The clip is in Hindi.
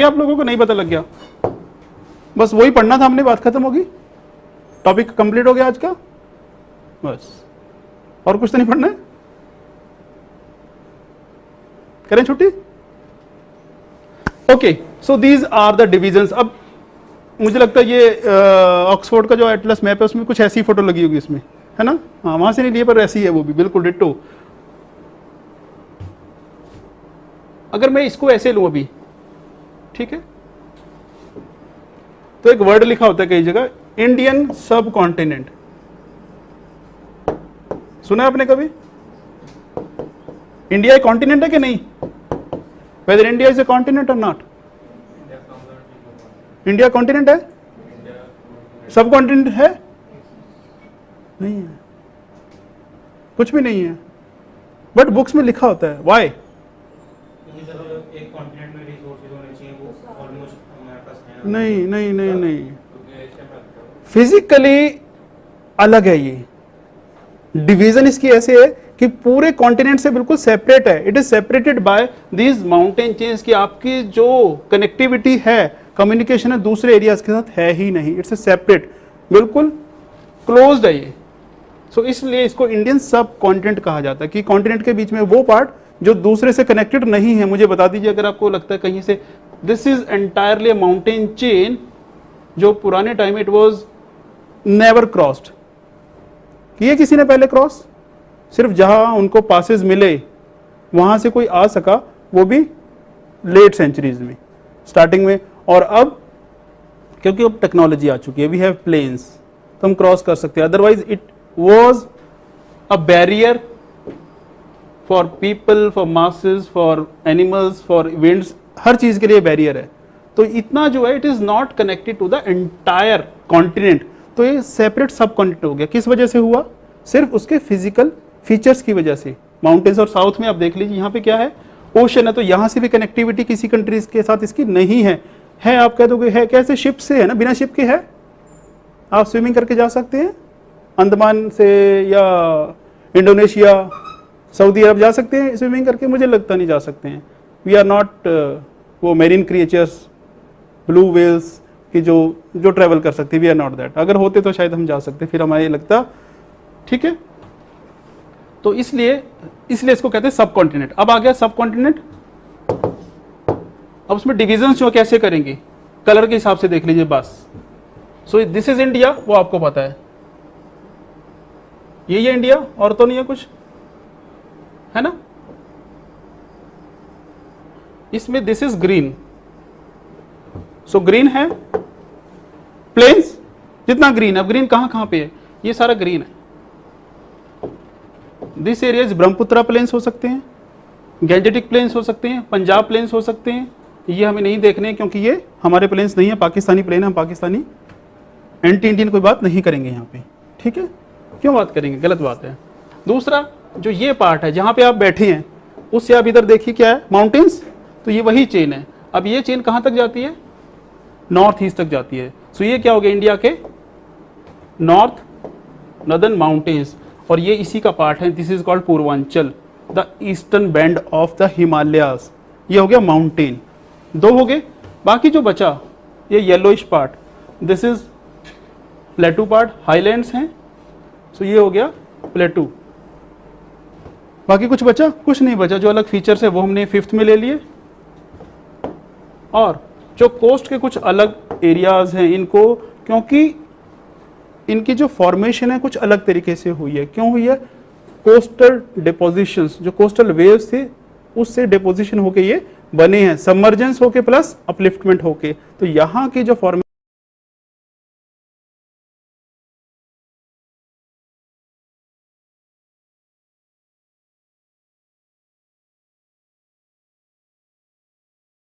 गया आप लोगों को? नहीं पता लग गया? बस वही पढ़ना था हमने, बात खत्म होगी, टॉपिक कंप्लीट हो गया आज का, बस और कुछ तो नहीं पढ़ना है। करें छुट्टी? Okay, so these are the divisions. अब मुझे लगता है ये ऑक्सफोर्ड का जो एटलस मैप है उसमें कुछ ऐसी फोटो लगी होगी इसमें, है ना? हाँ, वहां से नहीं लिए पर ऐसी है वो भी, बिल्कुल डिट्टो। अगर मैं इसको ऐसे लूं अभी, ठीक है, तो एक वर्ड लिखा होता है कई जगह, इंडियन सब कॉन्टिनेंट। सुना है आपने कभी? इंडिया एक कॉन्टिनेंट है कि नहीं? Weather India is a continent और नॉट? इंडिया कॉन्टिनेंट है? सब कॉन्टिनेंट है? नहीं है, कुछ भी नहीं है, बट बुक्स में लिखा होता है। वाई? एक कॉन्टिनेंट में रिसोर्सेज होने चाहिए, वो ऑलमोस्ट हमारे पास है। नहीं नहीं नहीं नहीं, फिजिकली अलग है ये डिवीजन। इसकी ऐसे है कि पूरे कॉन्टिनेंट से बिल्कुल सेपरेट है। It is separated by these mountain chains, की आपकी जो कनेक्टिविटी है, कम्युनिकेशन है दूसरे एरियाज के साथ है ही नहीं। इट्स ए सेपरेट, बिल्कुल क्लोज्ड है ये। सो इसलिए इसको इंडियन सब कॉन्टिनेंट कहा जाता है, कि कॉन्टिनेंट के बीच में वो पार्ट जो दूसरे से कनेक्टेड नहीं है। मुझे बता दीजिए अगर आपको लगता है कहीं से, this is entirely mountain chain जो पुराने time it was never crossed. किए किसी ने पहले क्रॉस? सिर्फ जहां उनको पासेस मिले वहां से कोई आ सका, वो भी लेट सेंचुरीज में, स्टार्टिंग में। और अब क्योंकि अब टेक्नोलॉजी आ चुकी है, वी हैव प्लेन्स, तो हम क्रॉस कर सकते हैं। Otherwise it was a barrier for people, for masses, for animals, for winds, हर चीज के लिए बैरियर है। तो इतना जो है, it is not connected to the entire continent. तो ये सेपरेट सब कॉन्टिनेंट हो गया। किस वजह से हुआ? सिर्फ उसके फिजिकल फीचर्स की वजह से। माउंटेन्स, और साउथ में आप देख लीजिए यहाँ पे क्या है, ओशन है, तो यहाँ से भी कनेक्टिविटी किसी कंट्रीज के साथ इसकी नहीं है। है आप कह दोगे है कैसे? शिप से है ना, बिना शिप के है। आप स्विमिंग करके जा सकते हैं अंडमान से, या इंडोनेशिया, सऊदी अरब जा सकते हैं स्विमिंग करके? मुझे लगता नहीं जा सकते हैं। वी आर नॉट वो मेरीन क्रिएचर्स, ब्लू वेल्स की जो ट्रेवल कर सकते, वी आर नॉट दैट। अगर होते तो शायद हम जा सकते, फिर हमें लगता, ठीक है। तो इसलिए इसको कहते हैं सब कॉन्टिनेंट। अब आ गया सब कॉन्टिनेंट। अब उसमें डिविजन जो कैसे करेंगे, कलर के हिसाब से देख लीजिए बस। सो दिस इज इंडिया, वो आपको पता है, ये इंडिया, और तो नहीं है कुछ, है ना? इसमें this is green, so green है प्लेन्स, जितना ग्रीन है। अब ग्रीन कहां कहां पे है? ये सारा ग्रीन है। This area is Brahmaputra plains हो सकते हैं, गैंजेटिक प्लेन्स हो सकते हैं, पंजाब प्लेन्स हो सकते हैं। ये हमें नहीं देखने हैं क्योंकि ये हमारे प्लेन्स नहीं है, पाकिस्तानी प्लेन है। हम पाकिस्तानी एंटी इंडियन कोई बात नहीं करेंगे यहाँ पे, ठीक है? क्यों बात करेंगे? गलत बात है। दूसरा, जो ये पार्ट है जहां पे आप बैठे हैं, उससे आप इधर देखिए क्या है, माउंटेन्स, तो ये वही चेन है। अब ये चेन कहां तक जाती है? नॉर्थ ईस्ट तक जाती है। सो ये क्या हो गया? इंडिया के नॉर्दर्न माउंटेन्स, और ये इसी का पार्ट है। This is called Purvanchal, the eastern band of the Himalayas. ये हो गया माउंटेन, दो हो गए। बाकी जो बचा ये yellowish part, this is प्लेटू part, highlands हैं। सो ये हो गया प्लेटू। बाकी कुछ बचा? कुछ नहीं बचा। जो अलग फीचर्स है वो हमने 5th में ले लिए। और जो कोस्ट के कुछ अलग एरियाज हैं, इनको, क्योंकि इनकी जो फॉर्मेशन है कुछ अलग तरीके से हुई है। क्यों हुई है? कोस्टल डिपोजिशंस, जो कोस्टल वेव्स थे उससे डिपोजिशन होके ये बने हैं, सबमर्जेंस होके प्लस अपलिफ्टमेंट होके। तो यहाँ की जो फॉर्मेशन